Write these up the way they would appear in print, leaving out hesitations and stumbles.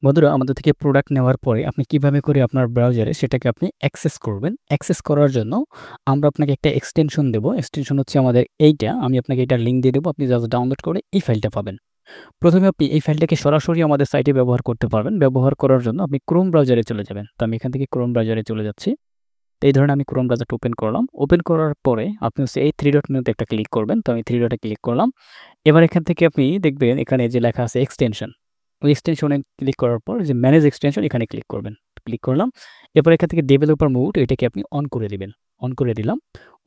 বন্ধুরা আমাদের থেকে প্রোডাক্ট নেওয়ার পরে আপনি কিভাবে করে আপনার ব্রাউজারে সেটাকে আপনি অ্যাক্সেস করবেন। অ্যাক্সেস করার জন্য আমরা আপনাকে একটা এক্সটেনশন দেব। এক্সটেনশন হচ্ছে আমাদের এইটা। আমি আপনাকে এটার লিঙ্ক দিয়ে দেবো। আপনি জাস্ট ডাউনলোড করে এই ফাইলটা পাবেন। প্রথমে আপনি এই ফাইলটাকে সরাসরি আমাদের সাইটে ব্যবহার করতে পারবেন। ব্যবহার করার জন্য আপনি ক্রোম ব্রাউজারে চলে যাবেন। তো আমি এখান থেকে ক্রোম ব্রাউজারে চলে যাচ্ছি। তো এই ধরনের আমি ক্রোম ব্রাউজারটা ওপেন করলাম। ওপেন করার পরে আপনি হচ্ছে এই 3 ডট মেনুতে একটা ক্লিক করবেন। তো আমি 3 ডটে ক্লিক করলাম। এবার এখান থেকে আপনি দেখবেন এখানে যে লেখা আছে এক্সটেনশন। ওই এক্সটেনশনে ক্লিক করার পর যে ম্যানেজ এক্সটেনশন এখানে ক্লিক করবেন। ক্লিক করলাম। এরপর এখান থেকে ডেভেলপার মোড এটাকে আপনি অন করে দিবেন। অন করে দিলাম।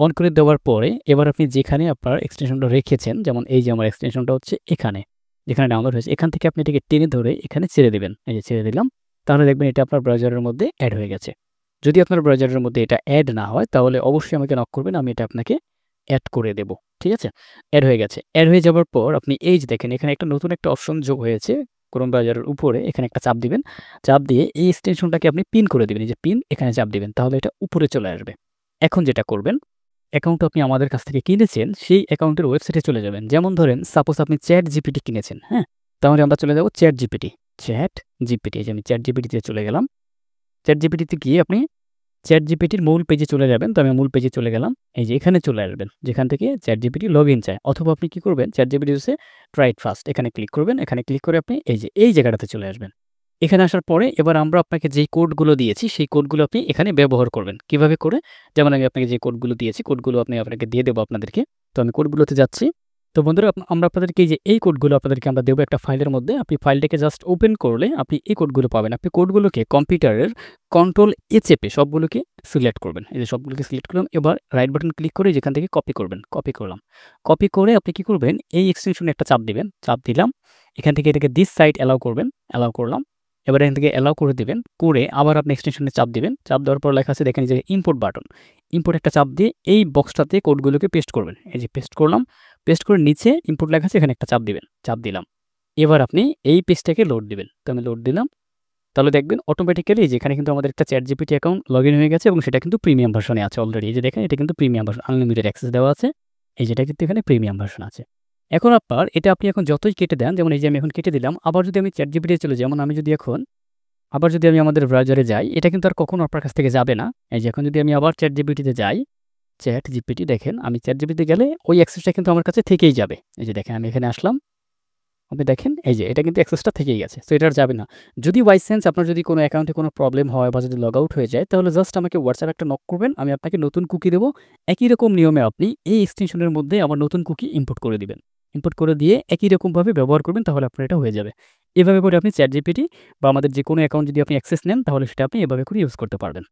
অন করে দেওয়ার পরে এবার আপনি যেখানে আপনার এক্সটেনশনটা রেখেছেন, যেমন এই যে আমার এক্সটেনশনটা হচ্ছে এখানে, যেখানে ডাউনলোড হয়েছে, এখান থেকে আপনি এটাকে টেনে ধরে এখানে ছেড়ে দিবেন। এই যে ছেড়ে দিলাম। তাহলে দেখবেন এটা আপনার ব্রাউজারের মধ্যে এড হয়ে গেছে। যদি আপনার ব্রাউজারের মধ্যে এটা এড না হয় তাহলে অবশ্যই আমাকে নক করবেন। আমি এটা আপনাকে এড করে দেব। ঠিক আছে? এড হয়ে গেছে। এড হয়ে যাওয়ার পর আপনি এই যে দেখেন এখানে একটা নতুন একটা অপশন যোগ হয়েছে। ক্রোম ব্রাউজারের উপরে এখানে একটা চাপ দিবেন। চাপ দিয়ে এই এক্সটেনশনটাকে আপনি পিন করে দিবেন। এই যে পিন এখানে চাপ দিবেন। তাহলে এটা উপরে চলে আসবে। এখন যেটা করবেন, অ্যাকাউন্ট আপনি আমাদের কাছ থেকে কিনেছেন, সেই অ্যাকাউন্টের ওয়েবসাইটে চলে যাবেন। যেমন ধরেন সাপোজ আপনি ChatGPT কিনেছেন, হ্যাঁ? তাহলে আমরা চলে যাব ChatGPT। ChatGPT এই যে আমি ChatGPT তে চলে গেলাম। ChatGPT তে গিয়ে আপনি ChatGPT-র মূল পেজে চলে যাবেন। তো আমি মূল পেজে চলে গেলাম। এই যে এখানে চলে আসবেন। যেখান থেকে ChatGPT লগইন চায়। অথবা আপনি কি করবেন? ChatGPT হচ্ছে ট্রাই ইট ফার্স্ট। এখানে ক্লিক করবেন। এখানে ক্লিক করে আপনি এই যে এই জায়গাটাতে চলে আসবেন। এখানে আসার পরে এবার আমরা আপনাকে যেই কোডগুলো দিয়েছি, সেই কোডগুলো আপনি এখানে ব্যবহার করবেন। কিভাবে করে? যেমন আমি আপনাকে যে কোডগুলো দিয়েছি, কোডগুলো আপনাকে দিয়ে দেবো আপনাদেরকে। তো আমি কোডগুলোতে যাচ্ছি। তো বন্ধুরা আমরা আপনাদেরকে এই যে এই কোডগুলো আপনাদেরকে আমরা দেবো একটা ফাইলের মধ্যে। আপনি ফাইলটাকে জাস্ট ওপেন করলে আপনি এই কোডগুলো পাবেন। আপনি কোডগুলোকে কম্পিউটারের কন্ট্রোল এ চেপে সবগুলোকে সিলেক্ট করবেন। এই যে সবগুলোকে সিলেক্ট করলাম। এবার রাইট বাটন ক্লিক করে যেখান থেকে কপি করবেন। কপি করলাম। কপি করে আপনি কি করবেন? এই এক্সটেনশনে একটা চাপ দিবেন। চাপ দিলাম। এখান থেকে এটাকে দিস সাইট অ্যালাউ করবেন। অ্যালাউ করলাম। এবার এখান থেকে অ্যালাউ করে দিবেন। করে আবার আপনি এক্সটেনশনে চাপ দিবেন। চাপ দেওয়ার পর লেখা আছে দেখেন এই যে ইম্পোর্ট বাটন। ইম্পোর্ট একটা চাপ দিয়ে এই বক্সটাতে কোডগুলোকে পেস্ট করবেন। এই যে পেস্ট করলাম। পেস্ট করে নিচে ইম্পোর্ট লেখা আছে এখানে একটা চাপ দিবেন। চাপ দিলাম। এবার আপনি এই পেজটাকে লোড দিবেন। তো আমি লোড দিলাম। তাহলে দেখবেন অটোমেটিক্যালি যেখানে কিন্তু আমাদের একটা ChatGPT অ্যাকাউন্ট লগইন হয়ে গেছে এবং সেটা কিন্তু প্রিমিয়াম ভার্সনে আছে অলরেডি। এই যে দেখেন এটা কিন্তু প্রিমিয়াম ভার্সন, আনলিমিটেড অ্যাক্সেস দেওয়া আছে। এই যেটা কিন্তু এখানে প্রিমিয়াম ভার্সন আছে। এখন আপনার এটা আপনি এখন যতই কেটে দেন, যেমন এই যে আমি এখন কেটে দিলাম, আবার যদি আমি ChatGPT চলে যাই, যেমন আমি যদি এখন আবার যদি আমি আমাদের ব্রাউজারে যাই, এটা কিন্তু আর কখনো আপনার কাছ থেকে যাবে না। এই যে এখন যদি আমি আবার ChatGPT তে যাই, ChatGPT দেখেন আমি ChatGPT তে গেলে ওই অ্যাক্সেসটা কিন্তু আমার কাছে থেকেই যাবে। এই যে দেখেন আমি এখানে আসলাম। আপনি দেখেন এই যে এটা কিন্তু অ্যাক্সেসটা থেকেই গেছে। সো এটা আর যাবে না। যদি বাই চান্স আপনার যদি কোনো অ্যাকাউন্টে কোনো প্রবলেম হয় বা যদি লগ আউট হয়ে যায়, তাহলে জাস্ট আমাকে WhatsApp একটা নক করবেন। আমি আপনাকে নতুন কুকি দেবো। একই রকম নিয়মে আপনি এই এক্সটেনশনের মধ্যে আবার নতুন কুকি ইম্পোর্ট করে দিবেন। ইম্পোর্ট করে দিয়ে একই রকমভাবে ব্যবহার করবেন, তাহলে আপনার এটা হয়ে যাবে। এভাবে করে আপনি ChatGPT বা আমাদের যেকোনো অ্যাকাউন্ট যদি আপনি অ্যাক্সেস নেন, তাহলে সেটা আপনি এভাবে করে ইউজ করতে পারবেন।